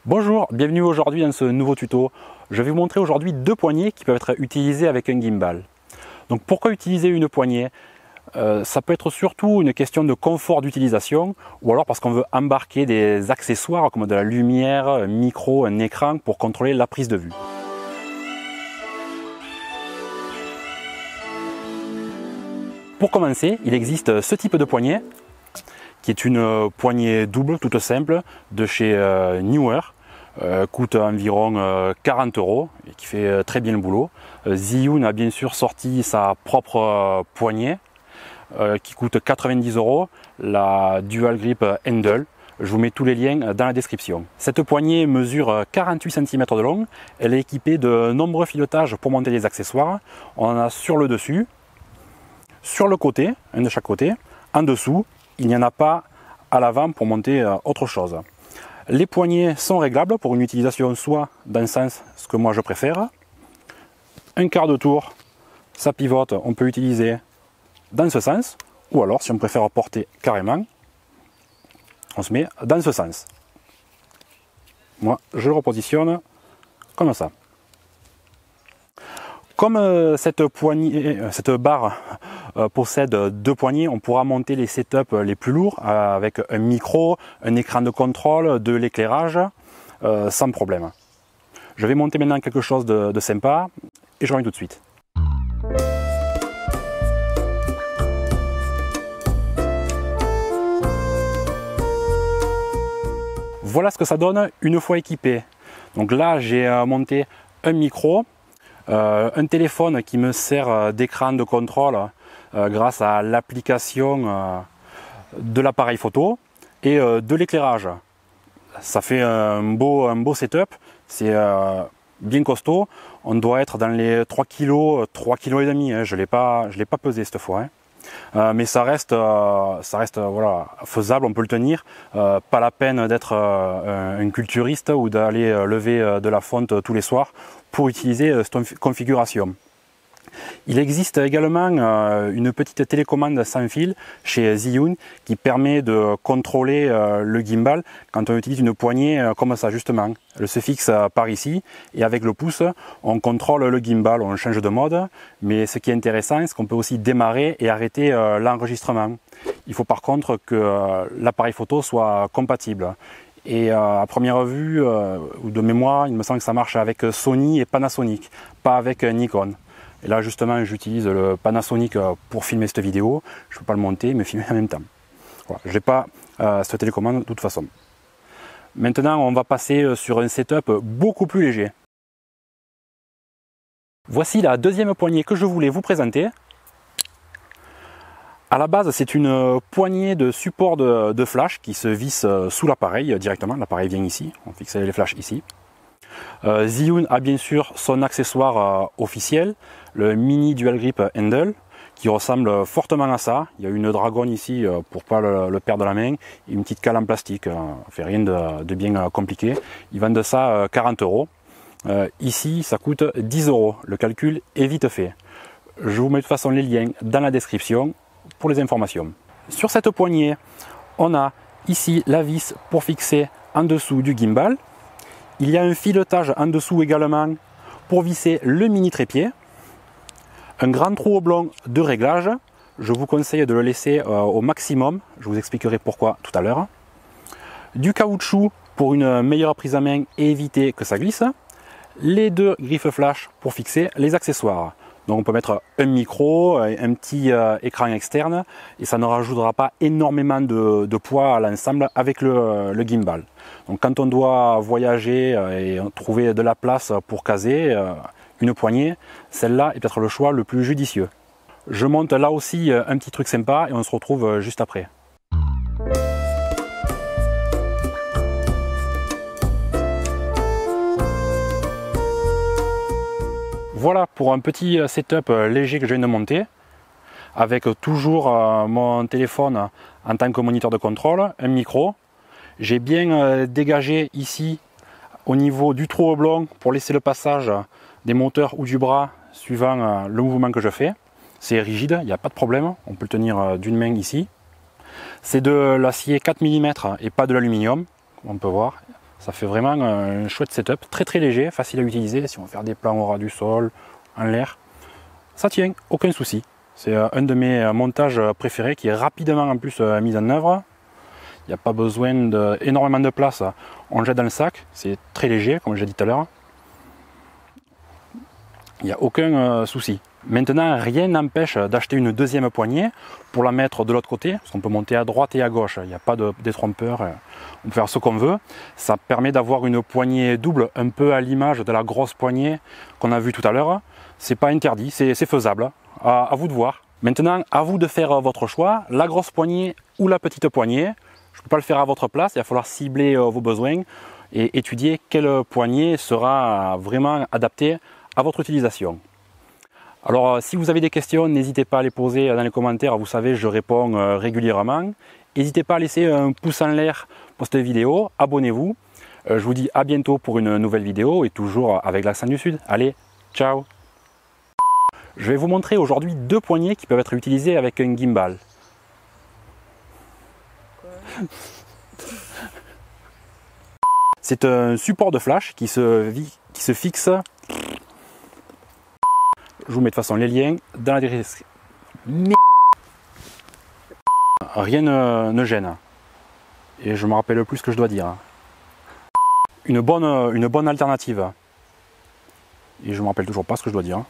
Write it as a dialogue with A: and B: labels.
A: Bonjour, bienvenue aujourd'hui dans ce nouveau tuto. Je vais vous montrer aujourd'hui deux poignées qui peuvent être utilisées avec un gimbal. Donc pourquoi utiliser une poignée? Ça peut être surtout une question de confort d'utilisation ou alors parce qu'on veut embarquer des accessoires comme de la lumière, un micro, un écran pour contrôler la prise de vue. Pour commencer, il existe ce type de poignée qui est une poignée double toute simple de chez Neewer. Coûte environ 40 € et qui fait très bien le boulot. Zhiyun a bien sûr sorti sa propre poignée qui coûte 90 €, la Dual Grip Handle. Je vous mets tous les liens dans la description. Cette poignée mesure 48 cm de long. Elle est équipée de nombreux filetages pour monter des accessoires. On en a sur le dessus, sur le côté, un de chaque côté. En dessous, il n'y en a pas à l'avant pour monter autre chose. Les poignées sont réglables pour une utilisation soit dans le sens, ce que moi je préfère. Un quart de tour, ça pivote, on peut utiliser dans ce sens. Ou alors, si on préfère porter carrément, on se met dans ce sens. Moi, je le repositionne comme ça. Comme cette barre possède deux poignées, on pourra monter les setups les plus lourds avec un micro, un écran de contrôle, de l'éclairage, sans problème. Je vais monter maintenant quelque chose de sympa et je reviens tout de suite. Voilà ce que ça donne une fois équipé. Donc là, j'ai monté un micro, un téléphone qui me sert d'écran de contrôle grâce à l'application de l'appareil photo et de l'éclairage. Ça fait un beau setup, c'est bien costaud. On doit être dans les 3 kg, 3 kg et demi. Je l'ai pas pesé cette fois. Mais ça reste voilà, faisable, on peut le tenir. Pas la peine d'être un culturiste ou d'aller lever de la fonte tous les soirs pour utiliser cette configuration. Il existe également une petite télécommande sans fil chez Zhiyun qui permet de contrôler le gimbal quand on utilise une poignée comme ça justement. Elle se fixe par ici et avec le pouce on contrôle le gimbal, on change de mode, mais ce qui est intéressant c'est qu'on peut aussi démarrer et arrêter l'enregistrement. Il faut par contre que l'appareil photo soit compatible. Et à première vue ou de mémoire, il me semble que ça marche avec Sony et Panasonic, pas avec Nikon. Et là justement j'utilise le Panasonic pour filmer cette vidéo, je ne peux pas le monter mais filmer en même temps. Voilà, je n'ai pas cette télécommande de toute façon. Maintenant on va passer sur un setup beaucoup plus léger. Voici la deuxième poignée que je voulais vous présenter. À la base c'est une poignée de support de flash qui se visse sous l'appareil directement, l'appareil vient ici, on fixe les flashs ici. Zhiyun a bien sûr son accessoire officiel, le Mini Dual Grip Handle, qui ressemble fortement à ça. Il y a une dragonne ici pour pas le perdre de la main, et une petite cale en plastique, fait rien de bien compliqué. Ils vendent ça 40 €. Ici ça coûte 10 €, le calcul est vite fait. Je vous mets de toute façon les liens dans la description pour les informations. Sur cette poignée, on a ici la vis pour fixer en dessous du gimbal. Il y a un filetage en dessous également pour visser le mini trépied. Un grand trou oblong de réglage. Je vous conseille de le laisser au maximum. Je vous expliquerai pourquoi tout à l'heure. Du caoutchouc pour une meilleure prise en main et éviter que ça glisse. Les deux griffes flash pour fixer les accessoires. Donc on peut mettre un micro, un petit écran externe et ça ne rajoutera pas énormément de poids à l'ensemble avec le gimbal. Donc quand on doit voyager et trouver de la place pour caser une poignée, celle-là est peut-être le choix le plus judicieux. Je monte là aussi un petit truc sympa et on se retrouve juste après. Voilà pour un petit setup léger que je viens de monter, avec toujours mon téléphone en tant que moniteur de contrôle, un micro. J'ai bien dégagé ici au niveau du trou oblong pour laisser le passage des moteurs ou du bras suivant le mouvement que je fais. C'est rigide, il n'y a pas de problème, on peut le tenir d'une main ici. C'est de l'acier 4 mm et pas de l'aluminium, on peut voir. Ça fait vraiment un chouette setup, très léger, facile à utiliser si on veut faire des plans au ras du sol, en l'air. Ça tient, aucun souci. C'est un de mes montages préférés qui est rapidement en plus mis en œuvre. Il n'y a pas besoin d'énormément de place. On jette dans le sac, c'est très léger comme j'ai dit tout à l'heure. Il n'y a aucun souci. Maintenant, rien n'empêche d'acheter une deuxième poignée pour la mettre de l'autre côté, parce qu'on peut monter à droite et à gauche, il n'y a pas de détrompeur, on peut faire ce qu'on veut. Ça permet d'avoir une poignée double, un peu à l'image de la grosse poignée qu'on a vue tout à l'heure. C'est pas interdit, c'est faisable, à vous de voir. Maintenant, à vous de faire votre choix, la grosse poignée ou la petite poignée. Je ne peux pas le faire à votre place, il va falloir cibler vos besoins et étudier quelle poignée sera vraiment adaptée à votre utilisation. Alors si vous avez des questions, n'hésitez pas à les poser dans les commentaires, vous savez, je réponds régulièrement. N'hésitez pas à laisser un pouce en l'air pour cette vidéo, abonnez-vous. Je vous dis à bientôt pour une nouvelle vidéo et toujours avec l'accent du Sud. Allez, ciao! Je vais vous montrer aujourd'hui deux poignées qui peuvent être utilisées avec un gimbal. C'est un support de flash qui se fixe. Je vous mets de toute façon les liens dans la description. Rien ne gêne. Et je me rappelle plus ce que je dois dire. Une bonne alternative. Et je me rappelle toujours pas ce que je dois dire.